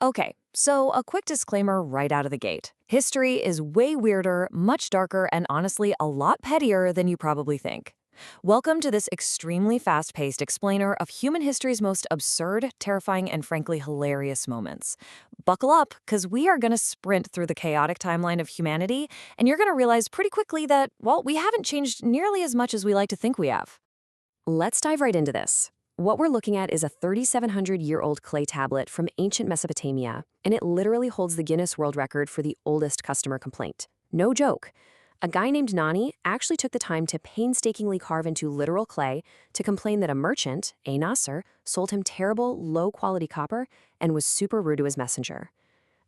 Okay, so a quick disclaimer right out of the gate. History is way weirder, much darker, and honestly a lot pettier than you probably think. Welcome to this extremely fast-paced explainer of human history's most absurd, terrifying, and frankly hilarious moments. Buckle up, because we are going to sprint through the chaotic timeline of humanity, and you're going to realize pretty quickly that, well, we haven't changed nearly as much as we like to think we have. Let's dive right into this. What we're looking at is a 3,700-year-old clay tablet from ancient Mesopotamia, and it literally holds the Guinness World Record for the oldest customer complaint. No joke. A guy named Nanni actually took the time to painstakingly carve into literal clay to complain that a merchant, a nasir, sold him terrible, low-quality copper and was super rude to his messenger.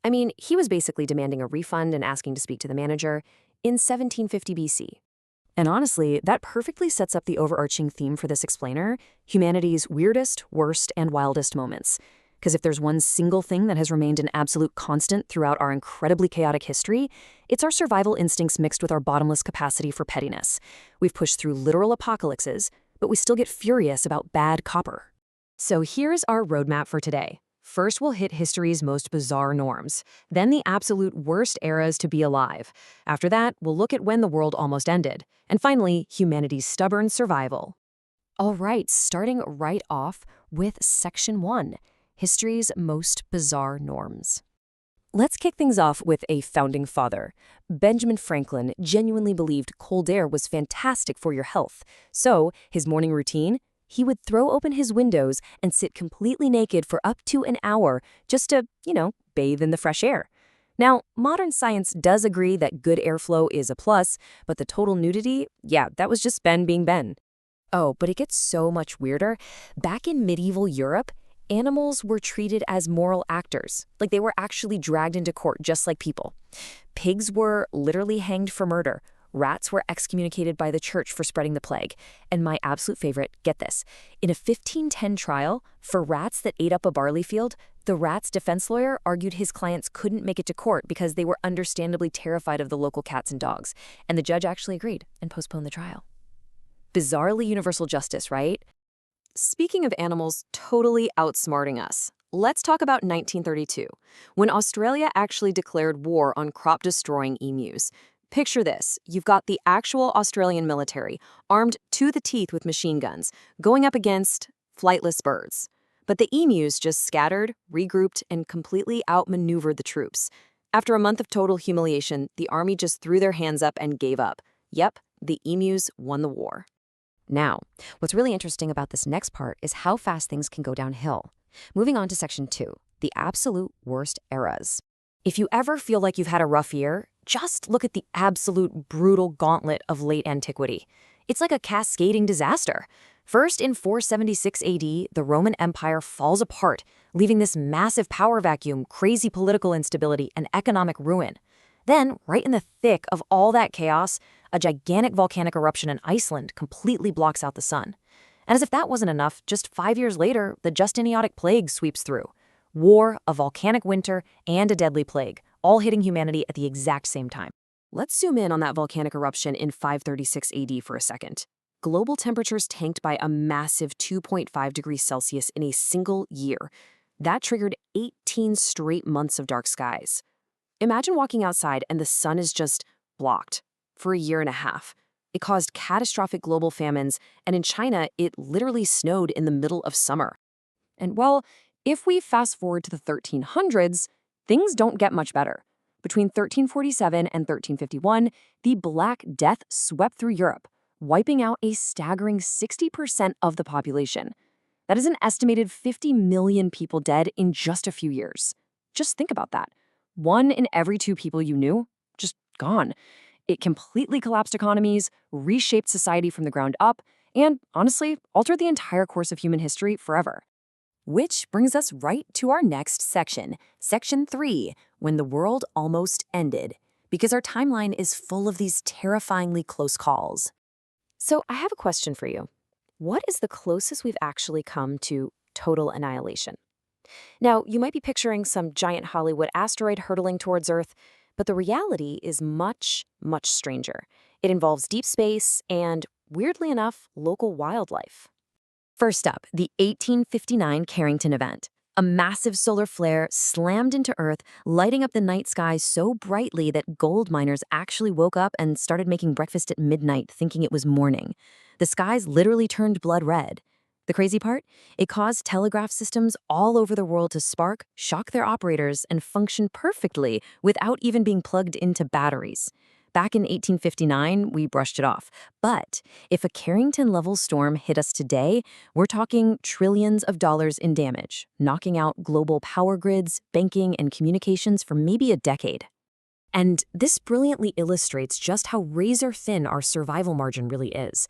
I mean, he was basically demanding a refund and asking to speak to the manager in 1750 BC. And honestly, that perfectly sets up the overarching theme for this explainer, humanity's weirdest, worst, and wildest moments. Because if there's one single thing that has remained an absolute constant throughout our incredibly chaotic history, it's our survival instincts mixed with our bottomless capacity for pettiness. We've pushed through literal apocalypses, but we still get furious about bad copper. So here's our roadmap for today. First, we'll hit history's most bizarre norms, then the absolute worst eras to be alive. After that, we'll look at when the world almost ended, and finally, humanity's stubborn survival. All right, starting right off with Section 1, history's most bizarre norms. Let's kick things off with a founding father. Benjamin Franklin genuinely believed cold air was fantastic for your health, so his morning routine? He would throw open his windows and sit completely naked for up to an hour just to, bathe in the fresh air. Now, modern science does agree that good airflow is a plus, but the total nudity, that was just Ben being Ben. Oh, but it gets so much weirder. Back in medieval Europe, animals were treated as moral actors, like they were actually dragged into court just like people. Pigs were literally hanged for murder. Rats were excommunicated by the church for spreading the plague. And my absolute favorite, get this, in a 1510 trial, for rats that ate up a barley field, the rat's defense lawyer argued his clients couldn't make it to court because they were understandably terrified of the local cats and dogs. And the judge actually agreed and postponed the trial. Bizarrely universal justice, right? Speaking of animals totally outsmarting us, let's talk about 1932, when Australia actually declared war on crop-destroying emus. Picture this. You've got the actual Australian military, armed to the teeth with machine guns, going up against flightless birds. But the emus just scattered, regrouped, and completely outmaneuvered the troops. After a month of total humiliation, the army just threw their hands up and gave up. Yep, the emus won the war. Now, what's really interesting about this next part is how fast things can go downhill. Moving on to Section 2, the absolute worst eras. If you ever feel like you've had a rough year, just look at the absolute brutal gauntlet of late antiquity. It's like a cascading disaster. First, in 476 AD, the Roman Empire falls apart, leaving this massive power vacuum, crazy political instability, and economic ruin. Then, right in the thick of all that chaos, a gigantic volcanic eruption in Iceland completely blocks out the sun. And as if that wasn't enough, just 5 years later, the Justinianic plague sweeps through. War, a volcanic winter, and a deadly plague, all hitting humanity at the exact same time. Let's zoom in on that volcanic eruption in 536 AD for a second. Global temperatures tanked by a massive 2.5 degrees Celsius in a single year. That triggered 18 straight months of dark skies. Imagine walking outside and the sun is just blocked for a year and a half. It caused catastrophic global famines, and in China, it literally snowed in the middle of summer. And well, if we fast forward to the 1300s, things don't get much better. Between 1347 and 1351, the Black Death swept through Europe, wiping out a staggering 60% of the population. That is an estimated 50 million people dead in just a few years. Just think about that. 1 in every 2 people you knew, just gone. It completely collapsed economies, reshaped society from the ground up, and honestly, altered the entire course of human history forever. Which brings us right to our next section, Section 3, when the world almost ended, because our timeline is full of these terrifyingly close calls. So I have a question for you. What is the closest we've actually come to total annihilation? Now, you might be picturing some giant Hollywood asteroid hurtling towards Earth, but the reality is much, much stranger. It involves deep space and, weirdly enough, local wildlife. First up, the 1859 Carrington event. A massive solar flare slammed into Earth, lighting up the night sky so brightly that gold miners actually woke up and started making breakfast at midnight thinking it was morning. The skies literally turned blood red. The crazy part? It caused telegraph systems all over the world to spark, shock their operators, and function perfectly without even being plugged into batteries. Back in 1859, we brushed it off. But if a Carrington-level storm hit us today, we're talking trillions of dollars in damage, knocking out global power grids, banking, and communications for maybe a decade. And this brilliantly illustrates just how razor-thin our survival margin really is.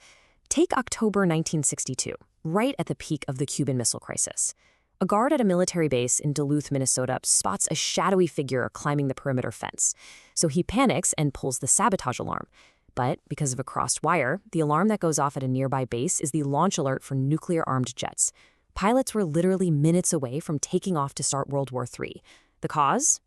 Take October 1962, right at the peak of the Cuban Missile Crisis. A guard at a military base in Duluth, Minnesota, spots a shadowy figure climbing the perimeter fence. So he panics and pulls the sabotage alarm. But because of a crossed wire, the alarm that goes off at a nearby base is the launch alert for nuclear-armed jets. Pilots were literally minutes away from taking off to start World War III. The cause?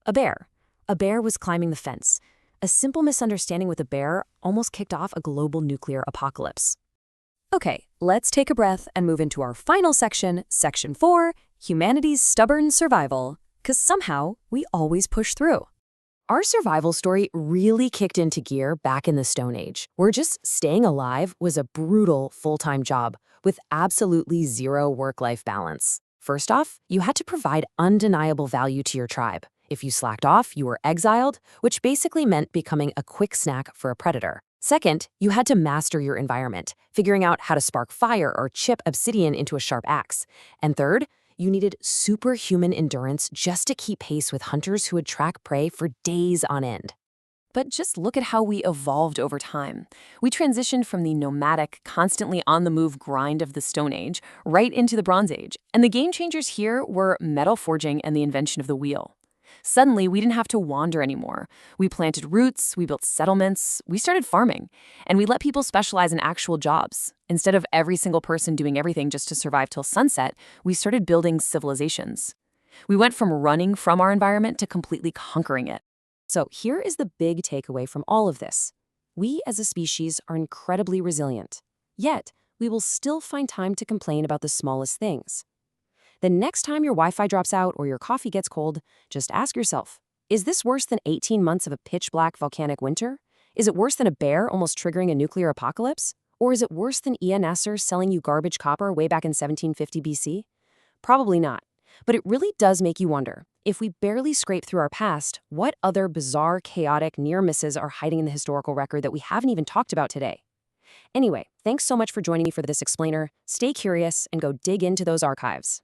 A bear. A bear was climbing the fence. A simple misunderstanding with a bear almost kicked off a global nuclear apocalypse. Okay, let's take a breath and move into our final section, Section 4, Humanity's Stubborn Survival, because somehow we always push through. Our survival story really kicked into gear back in the Stone Age, where just staying alive was a brutal full-time job with absolutely zero work-life balance. First off, you had to provide undeniable value to your tribe. If you slacked off, you were exiled, which basically meant becoming a quick snack for a predator. Second, you had to master your environment, figuring out how to spark fire or chip obsidian into a sharp axe. And third, you needed superhuman endurance just to keep pace with hunters who would track prey for days on end. But just look at how we evolved over time. We transitioned from the nomadic, constantly on-the-move grind of the Stone Age right into the Bronze Age. And the game changers here were metal forging and the invention of the wheel. Suddenly, we didn't have to wander anymore. We planted roots, we built settlements, we started farming, and we let people specialize in actual jobs. Instead of every single person doing everything just to survive till sunset, we started building civilizations. We went from running from our environment to completely conquering it. So here is the big takeaway from all of this. We as a species are incredibly resilient. Yet, we will still find time to complain about the smallest things. The next time your Wi-Fi drops out or your coffee gets cold, just ask yourself, is this worse than 18 months of a pitch-black volcanic winter? Is it worse than a bear almost triggering a nuclear apocalypse? Or is it worse than Nasir selling you garbage copper way back in 1750 BC? Probably not. But it really does make you wonder, if we barely scrape through our past, what other bizarre, chaotic near misses are hiding in the historical record that we haven't even talked about today? Anyway, thanks so much for joining me for this explainer. Stay curious and go dig into those archives.